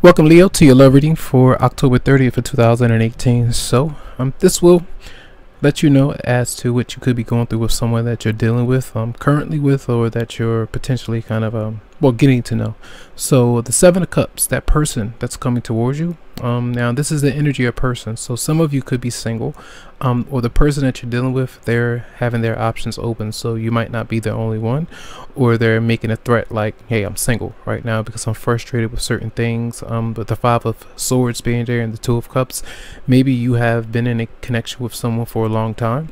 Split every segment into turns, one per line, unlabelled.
Welcome, Leo, to your love reading for October 30th of 2018. So this will let you know as to what you could be going through with someone that you're dealing with, currently with, or that you're potentially kind of getting to know. So the Seven of Cups, that person that's coming towards you, now this is the energy of person. So some of you could be single, or the person that you're dealing with, they're having their options open. So you might not be the only one, or they're making a threat like, hey, I'm single right now because I'm frustrated with certain things. But the Five of Swords being there and the Two of Cups, maybe you have been in a connection with someone for a long time.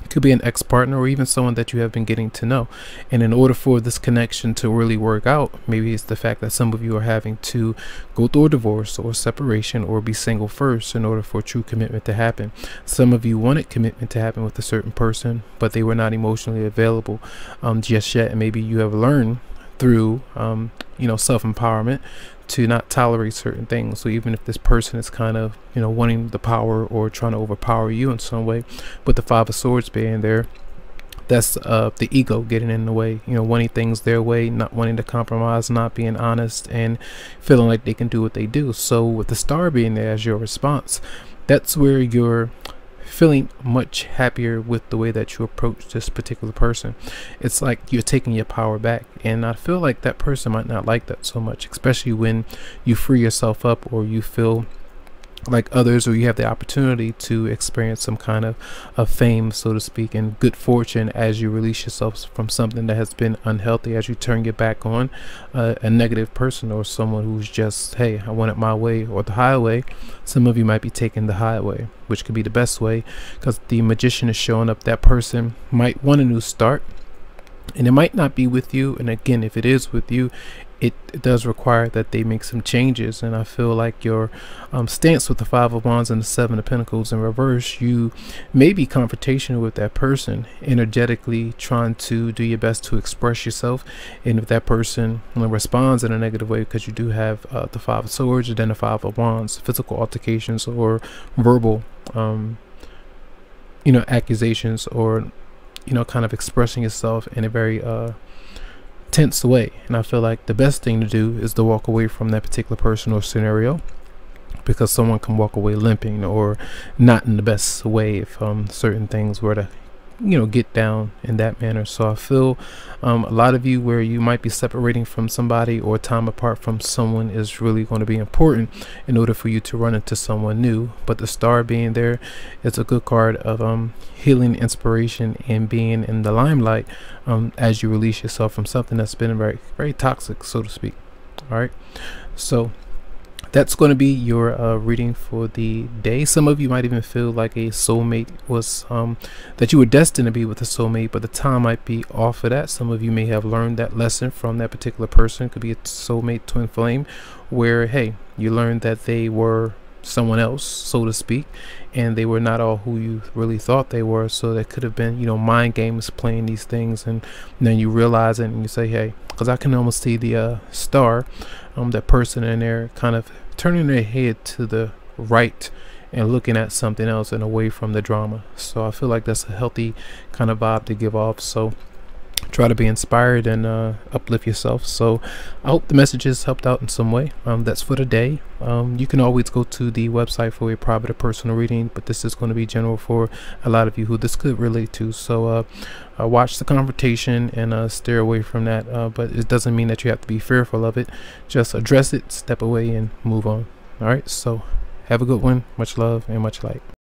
It could be an ex-partner or even someone that you have been getting to know, and in order for this connection to really work out, maybe it's the fact that some of you are having to go through a divorce or separation or be single first in order for true commitment to happen. Some of you wanted commitment to happen with a certain person, but they were not emotionally available just yet, and maybe you have learned through self-empowerment to not tolerate certain things. So even if this person is kind of wanting the power or trying to overpower you in some way, with the Five of Swords being there, that's the ego getting in the way, wanting things their way, not wanting to compromise, not being honest, and feeling like they can do what they do. So with the Star being there as your response, that's where you're feeling much happier with the way that you approach this particular person. It's like you're taking your power back, and I feel like that person might not like that so much, especially when you free yourself up, or you feel like others, or you have the opportunity to experience some kind of fame, so to speak, and good fortune as you release yourself from something that has been unhealthy, as you turn your back on a negative person or someone who's just, hey, I want it my way or the highway. Some of you might be taking the highway, which could be the best way, because the Magician is showing up. That person might want a new start, and it might not be with you. And again, if it is with you, it does require that they make some changes. And I feel like your stance with the Five of Wands and the Seven of Pentacles in reverse, you may be confrontational with that person, energetically trying to do your best to express yourself. And if that person responds in a negative way, because you do have the Five of Swords and then the Five of Wands, physical altercations or verbal accusations, or kind of expressing yourself in a very tense way. And I feel like the best thing to do is to walk away from that particular person or scenario, because someone can walk away limping or not in the best way if certain things were to get down in that manner. So I feel a lot of you, where you might be separating from somebody or time apart from someone, is really going to be important in order for you to run into someone new. But the Star being there is a good card of healing, inspiration, and being in the limelight as you release yourself from something that's been very, very toxic, so to speak. All right, so that's going to be your reading for the day. Some of you might even feel like a soulmate was that you were destined to be with a soulmate, but the time might be off of that. Some of you may have learned that lesson from that particular person. Could be a soulmate, twin flame, where, hey, you learned that they were someone else, so to speak, and they were not all who you really thought they were. So that could have been mind games, playing these things, and then you realize it and you say, hey, because I can almost see the Star, that person in there kind of turning their head to the right and looking at something else and away from the drama. So I feel like that's a healthy kind of vibe to give off. So try to be inspired and uplift yourself. So I hope the messages helped out in some way. That's for the day. You can always go to the website for a private or personal reading, but this is going to be general for a lot of you who this could relate to. So watch the confrontation and steer away from that, but it doesn't mean that you have to be fearful of it. Just address it, step away, and move on. All right, so have a good one. Much love and much light.